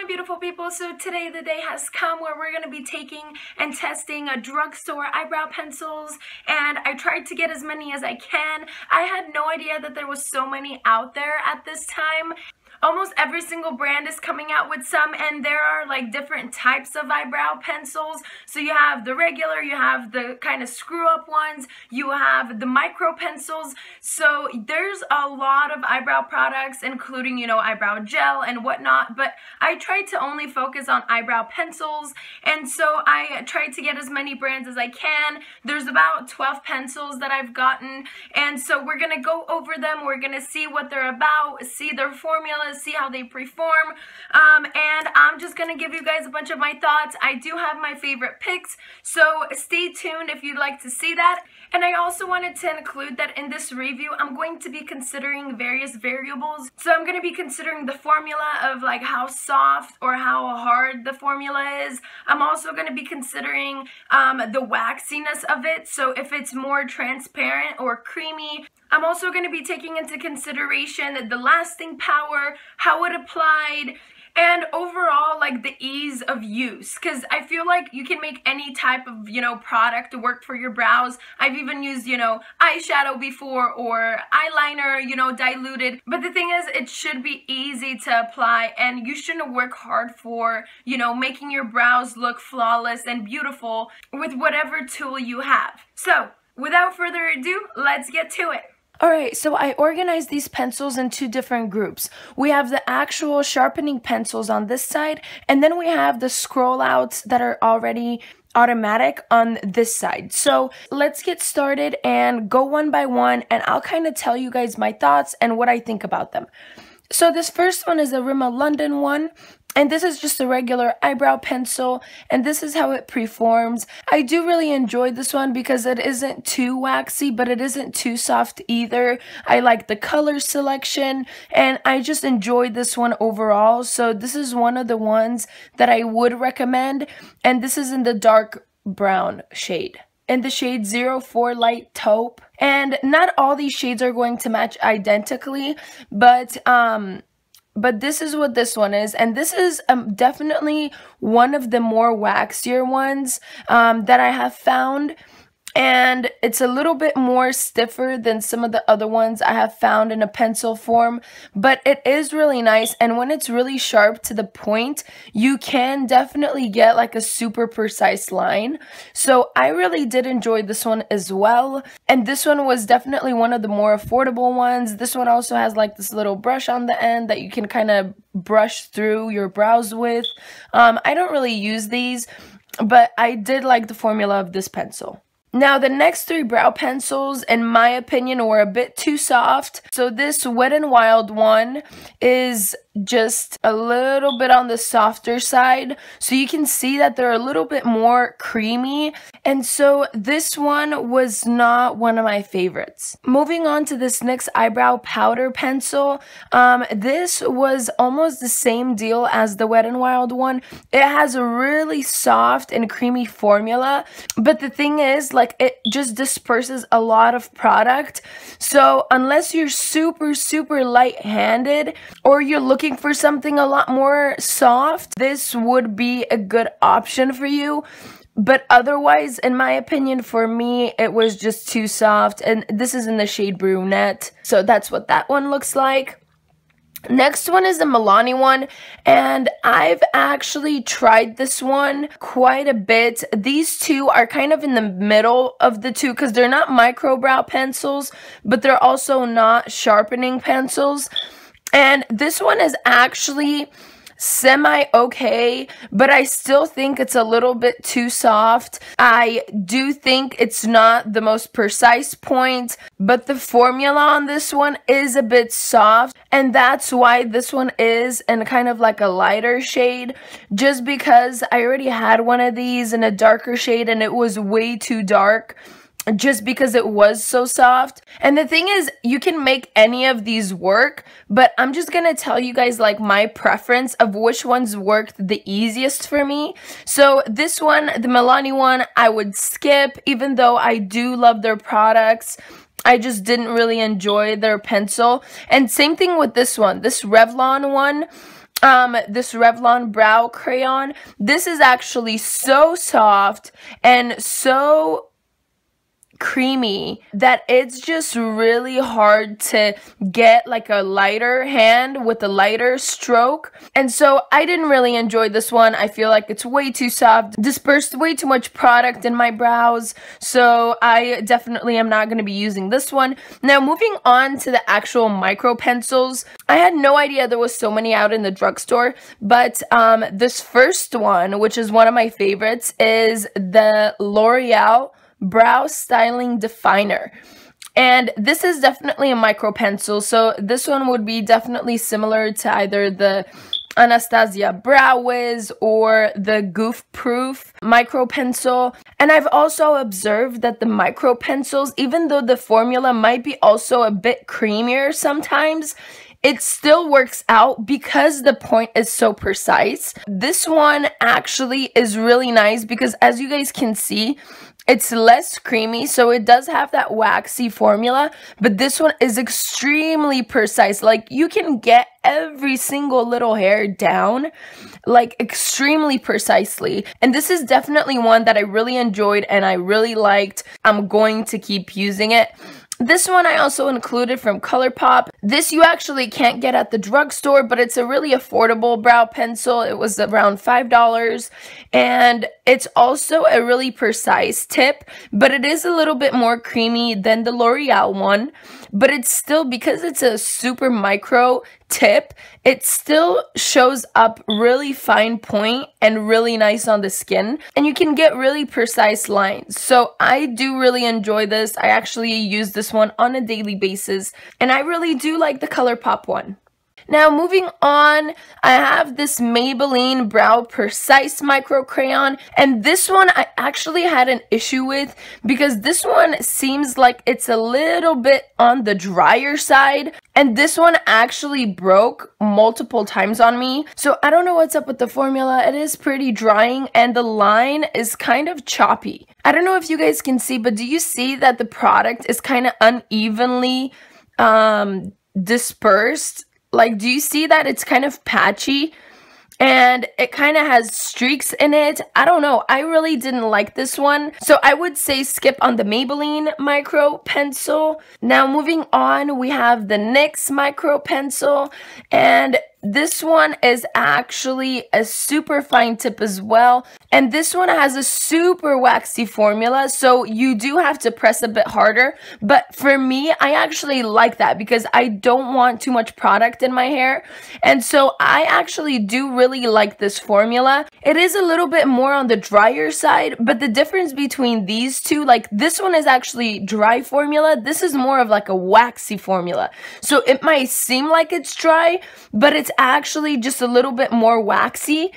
beautiful people. So today the day has come where we're going to be taking and testing a drugstore eyebrow pencils, and I tried to get as many as I can. I had no idea that there was so many out there at this time. Almost every single brand is coming out with some, and there are like different types of eyebrow pencils. So you have the regular, you have the kind of screw up ones, you have the micro pencils. So there's a lot of eyebrow products, including, you know, eyebrow gel and whatnot, but I tried to only focus on eyebrow pencils, and so I tried to get as many brands as I can. There's about 12 pencils that I've gotten, and so we're gonna go over them. We're gonna see what they're about, see their formula, see how they perform, and I'm just gonna give you guys a bunch of my thoughts. I do have my favorite picks, so stay tuned if you'd like to see that. And I also wanted to include that in this review I'm going to be considering various variables. So I'm going to be considering the formula of like how soft or how hard the formula is. I'm also going to be considering the waxiness of it, so if it's more transparent or creamy. I'm also going to be taking into consideration the lasting power, how it applied, and overall like the ease of use, because I feel like you can make any type of, you know, product to work for your brows. I've even used, you know, eyeshadow before or eyeliner, you know, diluted, but the thing is it should be easy to apply, and you shouldn't work hard for, you know, making your brows look flawless and beautiful with whatever tool you have. So without further ado, let's get to it. Alright, so I organized these pencils in two different groups. We have the actual sharpening pencils on this side, and then we have the scroll outs that are already automatic on this side. So let's get started and go one by one, and I'll kind of tell you guys my thoughts and what I think about them. So this first one is a Rimmel London one, and this is just a regular eyebrow pencil, and this is how it performs. I do really enjoy this one because it isn't too waxy, but it isn't too soft either. I like the color selection, and I just enjoyed this one overall. So this is one of the ones that I would recommend, and this is in the dark brown shade, in the shade 04 Light Taupe. And not all these shades are going to match identically, but this is what this one is, and this is definitely one of the more waxier ones that I have found, and it's a little bit more stiffer than some of the other ones I have found in a pencil form, but it is really nice. And when it's really sharp to the point, you can definitely get like a super precise line. So I really did enjoy this one as well, and this one was definitely one of the more affordable ones. This one also has like this little brush on the end that you can kind of brush through your brows with. I don't really use these, but I did like the formula of this pencil. Now, the next three brow pencils, in my opinion, were a bit too soft. So this Wet n Wild one is just a little bit on the softer side. So you can see that they're a little bit more creamy. And so this one was not one of my favorites. Moving on to this next eyebrow powder pencil. This was almost the same deal as the Wet n Wild one. It has a really soft and creamy formula. But the thing is, like, it just disperses a lot of product. So unless you're super light-handed or you're looking for something a lot more soft, this would be a good option for you. But otherwise, in my opinion, for me, it was just too soft. And this is in the shade Brunette. So that's what that one looks like. Next one is the Milani one, and I've actually tried this one quite a bit. These two are kind of in the middle of the two because they're not micro brow pencils, but they're also not sharpening pencils. And this one is actually semi-okay, but I still think it's a little bit too soft. I do think it's not the most precise point, but the formula on this one is a bit soft, and that's why this one is in kind of like a lighter shade, just because I already had one of these in a darker shade and it was way too dark, just because it was so soft. And the thing is, you can make any of these work, but I'm just gonna tell you guys like my preference of which ones worked the easiest for me. So this one, the Milani one, I would skip, even though I do love their products. I just didn't really enjoy their pencil. And same thing with this one, this Revlon one. this Revlon brow crayon. This is actually so soft and so creamy that it's just really hard to get like a lighter hand with a lighter stroke, and so I didn't really enjoy this one. I feel like it's way too soft, dispersed way too much product in my brows, so I definitely am not going to be using this one. Now moving on to the actual micro pencils, I had no idea there was so many out in the drugstore, but this first one, which is one of my favorites, is the L'Oreal Brow Styling Definer, and this is definitely a micro pencil, so this one would be definitely similar to either the Anastasia Brow Wiz or the Goof Proof micro pencil. And I've also observed that the micro pencils, even though the formula might be also a bit creamier sometimes, it still works out because the point is so precise. This one actually is really nice because, as you guys can see, it's less creamy, so it does have that waxy formula, but this one is extremely precise. Like, you can get every single little hair down, like, extremely precisely. And this is definitely one that I really enjoyed and I really liked. I'm going to keep using it. This one I also included from ColourPop. This you actually can't get at the drugstore, but it's a really affordable brow pencil. It was around $5, and it's also a really precise tip, but it is a little bit more creamy than the L'Oreal one. But it's still, because it's a super micro tip, it still shows up really fine point and really nice on the skin, and you can get really precise lines. So I do really enjoy this. I actually use this one on a daily basis, and I really do like the ColourPop one. Now moving on, I have this Maybelline Brow Precise Micro Crayon, and this one I actually had an issue with because this one seems like it's a little bit on the drier side, and this one actually broke multiple times on me. So I don't know what's up with the formula. It is pretty drying and the line is kind of choppy. I don't know if you guys can see, but do you see that the product is kind of unevenly dispersed? Like, do you see that it's kind of patchy and it kind of has streaks in it? I don't know. I really didn't like this one. So I would say skip on the Maybelline Micro Pencil. Now moving on, we have the NYX Micro Pencil, and this one is actually a super fine tip as well. And this one has a super waxy formula, so you do have to press a bit harder. But for me, I actually like that because I don't want too much product in my hair. And so I actually do really like this formula. It is a little bit more on the drier side, but the difference between these two, like this one is actually dry formula. This is more of like a waxy formula. So it might seem like it's dry, but it's actually just a little bit more waxy.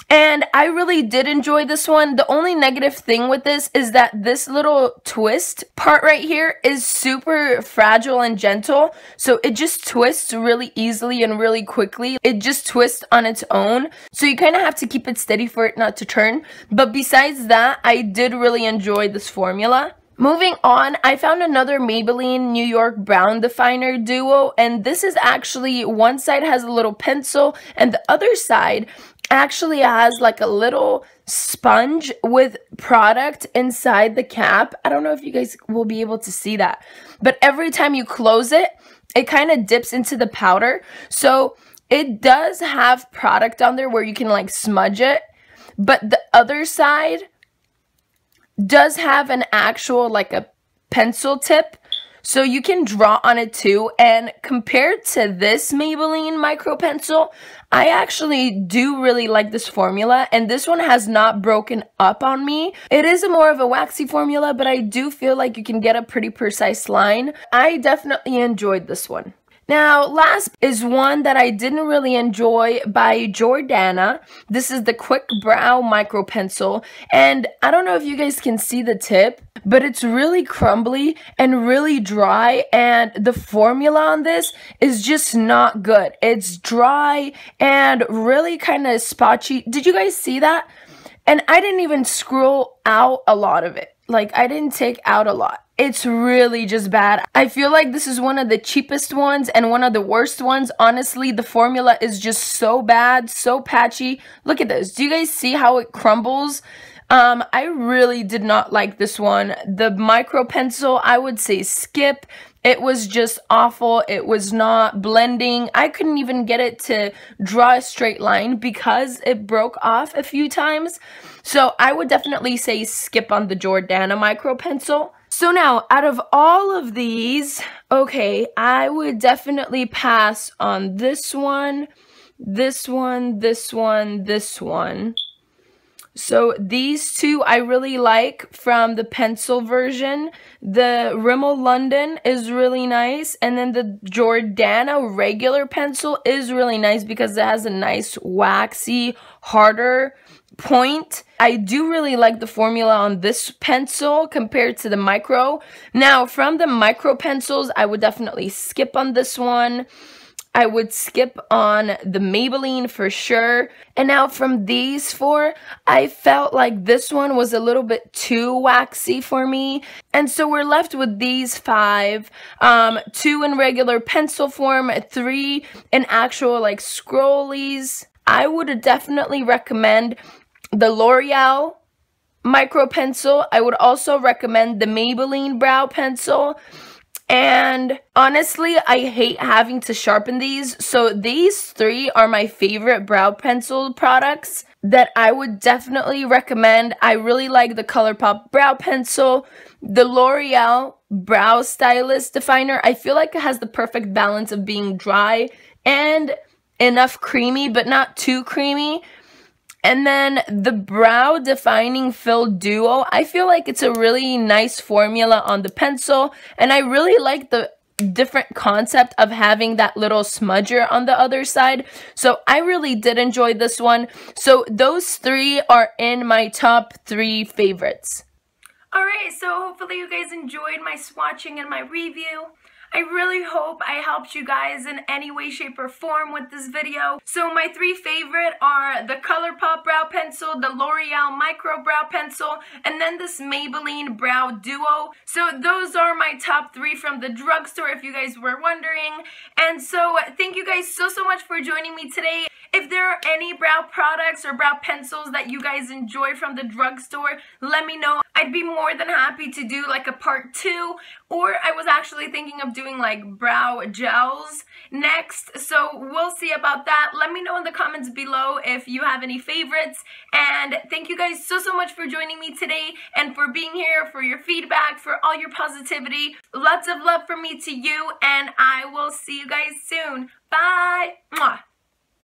And I really did enjoy this one. The only negative thing with this is that this little twist part right here is super fragile and gentle. So it just twists really easily and really quickly. It just twists on its own. So you kind of have to keep it steady for it not to turn. But besides that, I did really enjoy this formula. Moving on, I found another Maybelline New York Brown Definer Duo, and this is actually, one side has a little pencil and the other side actually has like a little sponge with product inside the cap. I don't know if you guys will be able to see that, but every time you close it, it kind of dips into the powder. So it does have product on there where you can like smudge it, but the other side does have an actual like a pencil tip, so you can draw on it too. And compared to this Maybelline Micro Pencil, I actually do really like this formula, and this one has not broken up on me. It is a more of a waxy formula, but I do feel like you can get a pretty precise line. I definitely enjoyed this one. Now, last is one that I didn't really enjoy by Jordana. This is the Quick Brow Micro Pencil, and I don't know if you guys can see the tip, but it's really crumbly and really dry, and the formula on this is just not good. It's dry and really kind of spotchy. Did you guys see that? And I didn't even scroll out a lot of it. Like, I didn't take out a lot. it's really just bad. I feel like this is one of the cheapest ones and one of the worst ones. Honestly, the formula is just so bad, so patchy. Look at this. Do you guys see how it crumbles? I really did not like this one. The micro pencil, I would say skip. It was just awful. It was not blending. I couldn't even get it to draw a straight line because it broke off a few times. So I would definitely say skip on the Jordana Micro pencil. So now, out of all of these, okay, I would definitely pass on this one, this one, this one, this one. So these two I really like from the pencil version. The Rimmel London is really nice. And then the Jordana regular pencil is really nice because it has a nice waxy, harder point. I do really like the formula on this pencil compared to the micro. Now, from the micro pencils, I would definitely skip on this one. I would skip on the Maybelline for sure. And now from these four, I felt like this one was a little bit too waxy for me. And so we're left with these five. 2 in regular pencil form, 3 in actual like scrollies. I would definitely recommend the L'Oreal Micro Pencil. I would also recommend the Maybelline Brow Pencil. And honestly, I hate having to sharpen these. So these 3 are my favorite brow pencil products that I would definitely recommend. I really like the ColourPop brow pencil, the L'Oreal Brow Stylist Definer. I feel like it has the perfect balance of being dry and enough creamy, but not too creamy. And then the Brow Defining Fill Duo, I feel like it's a really nice formula on the pencil. And I really like the different concept of having that little smudger on the other side. So I really did enjoy this one. So those 3 are in my top 3 favorites. Alright, so hopefully you guys enjoyed my swatching and my review. I really hope I helped you guys in any way, shape, or form with this video. So my 3 favorite are the ColourPop Brow Pencil, the L'Oreal Micro Brow Pencil, and then this Maybelline Brow Duo. So those are my top 3 from the drugstore, if you guys were wondering. And so thank you guys so much for joining me today. If there are any brow products or brow pencils that you guys enjoy from the drugstore, let me know. I'd be more than happy to do like a part 2, or I was actually thinking of doing like brow gels next, so we'll see about that. Let me know in the comments below if you have any favorites, and thank you guys so much for joining me today and for being here, for your feedback, for all your positivity. Lots of love from me to you, and I will see you guys soon. Bye! Mwah.